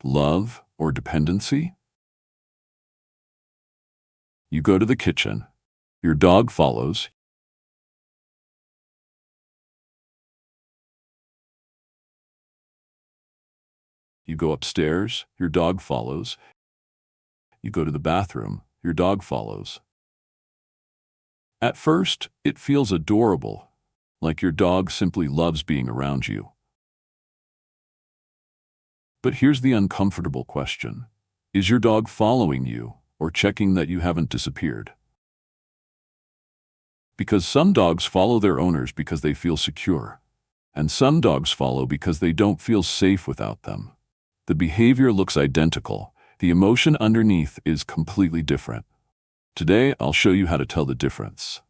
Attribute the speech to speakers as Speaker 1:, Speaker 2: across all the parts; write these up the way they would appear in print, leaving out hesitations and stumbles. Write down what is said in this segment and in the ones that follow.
Speaker 1: Love or dependency? You go to the kitchen. Your dog follows. You go upstairs. Your dog follows. You go to the bathroom. Your dog follows. At first, it feels adorable, like your dog simply loves being around you. But here's the uncomfortable question. Is your dog following you or checking that you haven't disappeared? Because some dogs follow their owners because they feel secure, and some dogs follow because they don't feel safe without them. The behavior looks identical. The emotion underneath is completely different. Today, I'll show you how to tell the difference.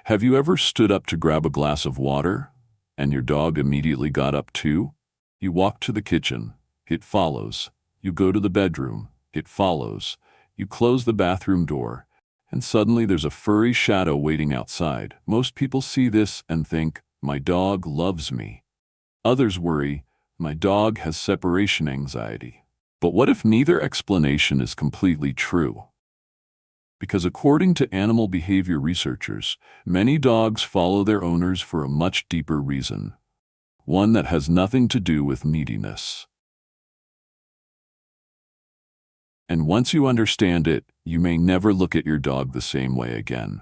Speaker 1: Have you ever stood up to grab a glass of water, and your dog immediately got up too? You walk to the kitchen, it follows. You go to the bedroom, it follows. You close the bathroom door, and suddenly there's a furry shadow waiting outside. Most people see this and think, my dog loves me. Others worry, my dog has separation anxiety. But what if neither explanation is completely true? Because according to animal behavior researchers, many dogs follow their owners for a much deeper reason, one that has nothing to do with neediness. And once you understand it, you may never look at your dog the same way again.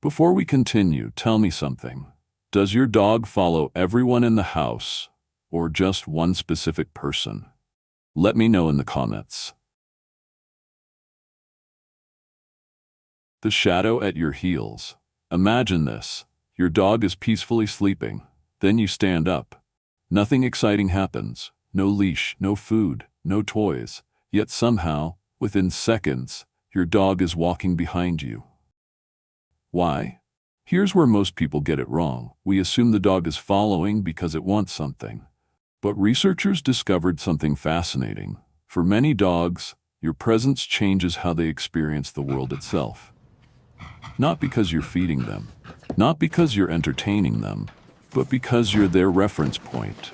Speaker 1: Before we continue, tell me something. Does your dog follow everyone in the house, or just one specific person? Let me know in the comments. The shadow at your heels. Imagine this. Your dog is peacefully sleeping. Then you stand up. Nothing exciting happens. No leash, no food, no toys. Yet somehow, within seconds, your dog is walking behind you. Why? Here's where most people get it wrong. We assume the dog is following because it wants something. But researchers discovered something fascinating. For many dogs, your presence changes how they experience the world itself. Not because you're feeding them, not because you're entertaining them, but because you're their reference point.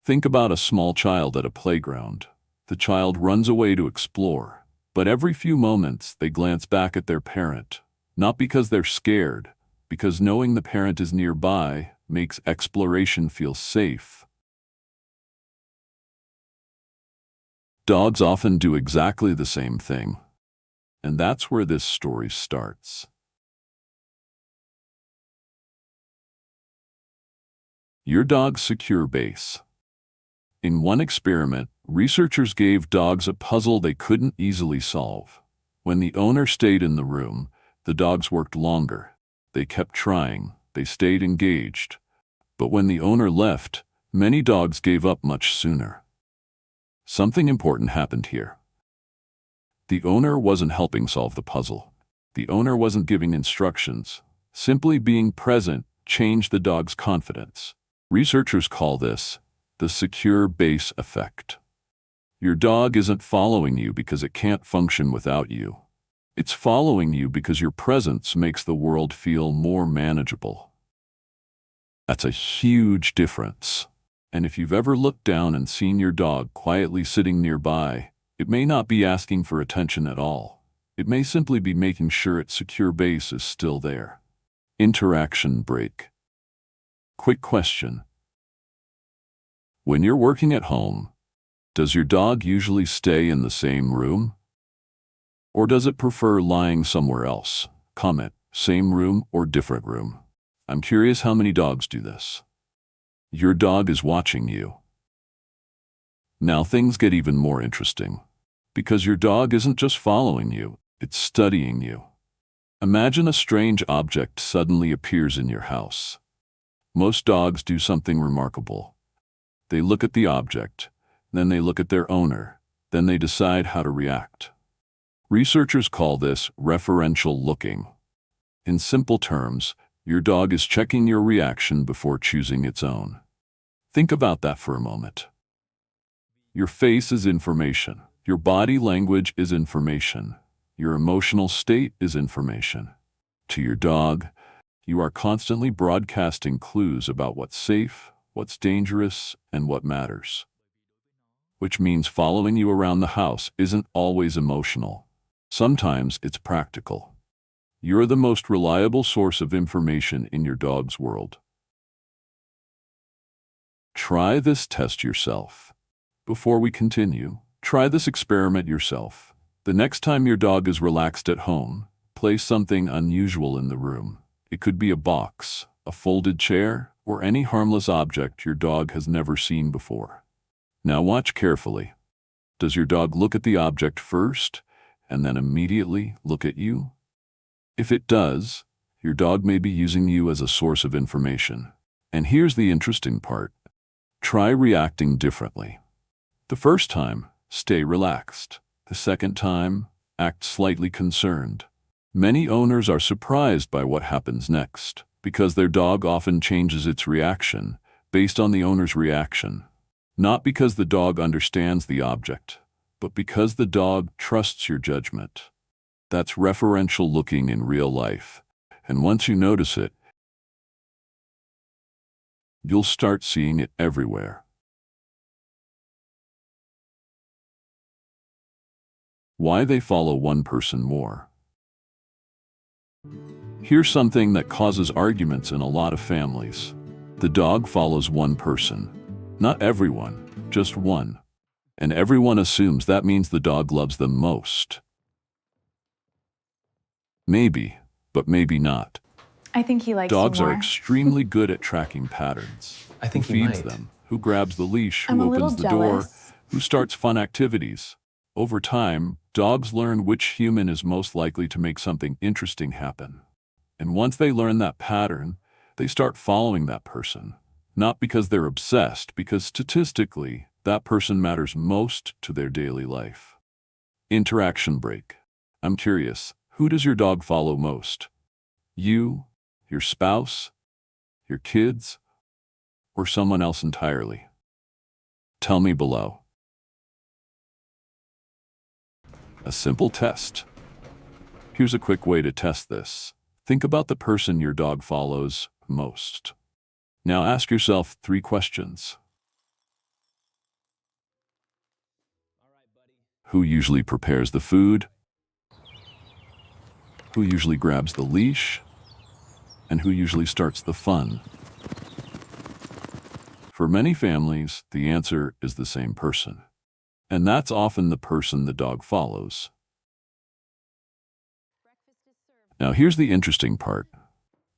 Speaker 1: Think about a small child at a playground. The child runs away to explore, but every few moments they glance back at their parent, not because they're scared, because knowing the parent is nearby makes exploration feel safe. Dogs often do exactly the same thing, and that's where this story starts. Your dog's secure base. In one experiment, researchers gave dogs a puzzle they couldn't easily solve. When the owner stayed in the room, the dogs worked longer. They kept trying. They stayed engaged. But when the owner left, many dogs gave up much sooner. Something important happened here. The owner wasn't helping solve the puzzle. The owner wasn't giving instructions. Simply being present changed the dog's confidence. Researchers call this the secure base effect. Your dog isn't following you because it can't function without you. It's following you because your presence makes the world feel more manageable. That's a huge difference. And if you've ever looked down and seen your dog quietly sitting nearby, it may not be asking for attention at all. It may simply be making sure its secure base is still there. Interaction break. Quick question. When you're working at home, does your dog usually stay in the same room? Or does it prefer lying somewhere else? Comment, same room or different room. I'm curious how many dogs do this. Your dog is watching you. Now things get even more interesting. Because your dog isn't just following you, it's studying you. Imagine a strange object suddenly appears in your house. Most dogs do something remarkable. They look at the object, then they look at their owner, then they decide how to react. Researchers call this referential looking. In simple terms, your dog is checking your reaction before choosing its own. Think about that for a moment. Your face is information. Your body language is information. Your emotional state is information. To your dog, you are constantly broadcasting clues about what's safe, what's dangerous, and what matters. Which means following you around the house isn't always emotional. Sometimes it's practical. You're the most reliable source of information in your dog's world. Try this test yourself. Before we continue, try this experiment yourself. The next time your dog is relaxed at home, place something unusual in the room. It could be a box, a folded chair, or any harmless object your dog has never seen before. Now watch carefully. Does your dog look at the object first, and then immediately look at you? If it does, your dog may be using you as a source of information. And here's the interesting part. Try reacting differently. The first time, stay relaxed. The second time, act slightly concerned. Many owners are surprised by what happens next, because their dog often changes its reaction based on the owner's reaction. Not because the dog understands the object, but because the dog trusts your judgment. That's referential looking in real life, and once you notice it, you'll start seeing it everywhere. Why they follow one person more. Here's something that causes arguments in a lot of families. The dog follows one person. Not everyone, just one. And everyone assumes that means the dog loves them most. Maybe, but maybe not.
Speaker 2: I think he likes
Speaker 1: Dogs
Speaker 2: you more.
Speaker 1: are extremely good at tracking patterns.
Speaker 3: I think
Speaker 1: who
Speaker 3: he
Speaker 1: feeds
Speaker 3: might.
Speaker 1: them, who grabs the leash,
Speaker 2: I'm
Speaker 1: who
Speaker 2: a little
Speaker 1: opens the door,
Speaker 2: jealous.
Speaker 1: who starts fun activities. Over time, dogs learn which human is most likely to make something interesting happen. And once they learn that pattern, they start following that person. Not because they're obsessed, because statistically, that person matters most to their daily life. Interaction break. I'm curious, who does your dog follow most? You, your spouse, your kids, or someone else entirely? Tell me below. A simple test. Here's a quick way to test this. Think about the person your dog follows most. Now ask yourself 3 questions. Who usually prepares the food? Who usually grabs the leash? And who usually starts the fun? For many families, the answer is the same person. And that's often the person the dog follows. Now here's the interesting part.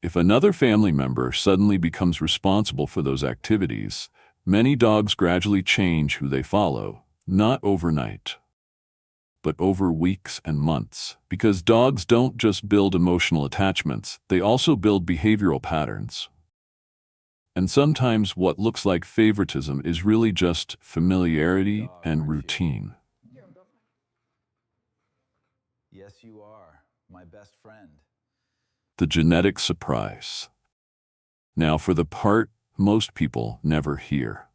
Speaker 1: If another family member suddenly becomes responsible for those activities, many dogs gradually change who they follow, not overnight, but over weeks and months. Because dogs don't just build emotional attachments, they also build behavioral patterns. And sometimes what looks like favoritism is really just familiarity and routine.
Speaker 3: Yes, you are, my best friend.
Speaker 1: The genetic surprise. Now for the part most people never hear.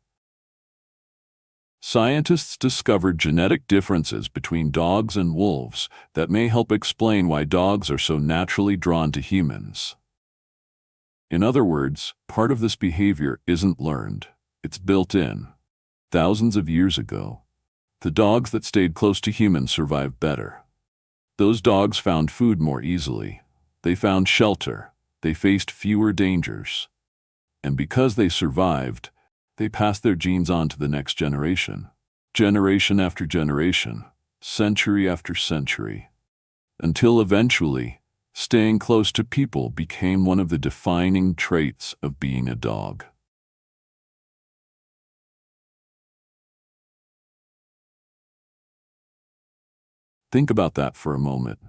Speaker 1: Scientists discovered genetic differences between dogs and wolves that may help explain why dogs are so naturally drawn to humans. In other words, part of this behavior isn't learned, it's built in. Thousands of years ago, the dogs that stayed close to humans survived better. Those dogs found food more easily. They found shelter. They faced fewer dangers. And because they survived, they passed their genes on to the next generation. Generation after generation, century after century. Until eventually, staying close to people became one of the defining traits of being a dog. Think about that for a moment.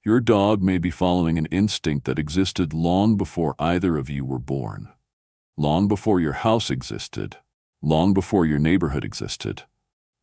Speaker 1: Your dog may be following an instinct that existed long before either of you were born. Long before your house existed. Long before your neighborhood existed.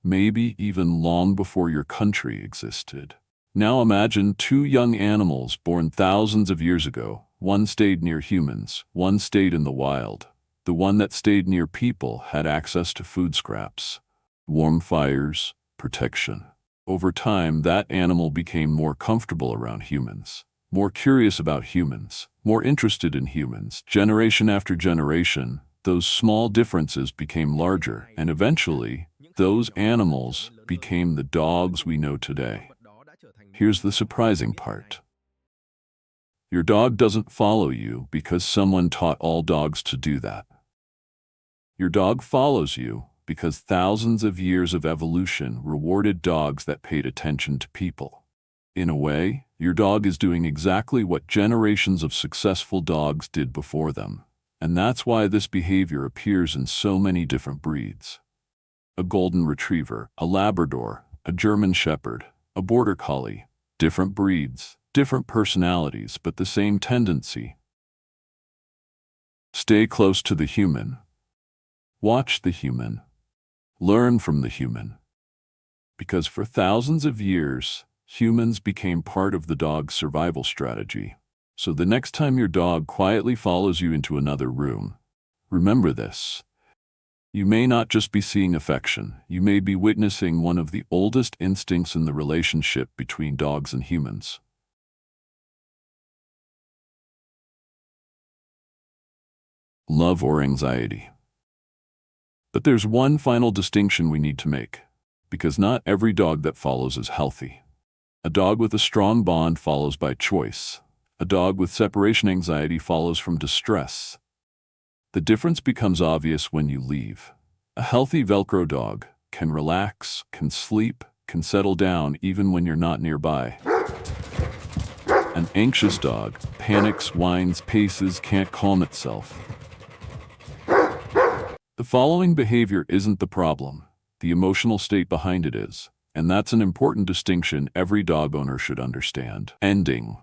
Speaker 1: Maybe even long before your country existed. Now imagine 2 young animals born thousands of years ago. One stayed near humans, one stayed in the wild. The one that stayed near people had access to food scraps, warm fires, protection. Over time, that animal became more comfortable around humans, more curious about humans, more interested in humans. Generation after generation, those small differences became larger, and eventually, those animals became the dogs we know today. Here's the surprising part. Your dog doesn't follow you because someone taught all dogs to do that. Your dog follows you because thousands of years of evolution rewarded dogs that paid attention to people. In a way, your dog is doing exactly what generations of successful dogs did before them, and that's why this behavior appears in so many different breeds. A golden retriever, a Labrador, a German Shepherd, a Border Collie, different breeds, different personalities, but the same tendency. Stay close to the human. Watch the human. Learn from the human. Because for thousands of years, humans became part of the dog's survival strategy. So the next time your dog quietly follows you into another room, remember this. You may not just be seeing affection, you may be witnessing one of the oldest instincts in the relationship between dogs and humans. Love or anxiety. But there's one final distinction we need to make, because not every dog that follows is healthy. A dog with a strong bond follows by choice. A dog with separation anxiety follows from distress. The difference becomes obvious when you leave. A healthy Velcro dog can relax, can sleep, can settle down even when you're not nearby. An anxious dog panics, whines, paces, can't calm itself. The following behavior isn't the problem. The emotional state behind it is, and that's an important distinction every dog owner should understand. Ending.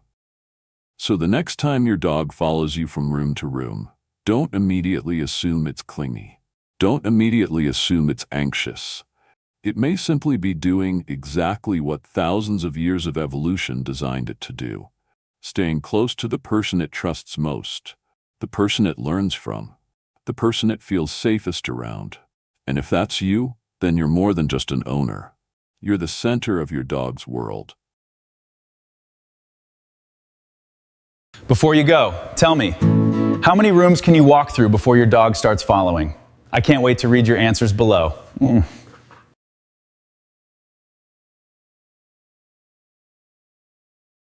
Speaker 1: So the next time your dog follows you from room to room, don't immediately assume it's clingy. Don't immediately assume it's anxious. It may simply be doing exactly what thousands of years of evolution designed it to do. Staying close to the person it trusts most, the person it learns from, the person it feels safest around. And if that's you, then you're more than just an owner. You're the center of your dog's world.
Speaker 2: Before you go, tell me, how many rooms can you walk through before your dog starts following? I can't wait to read your answers below.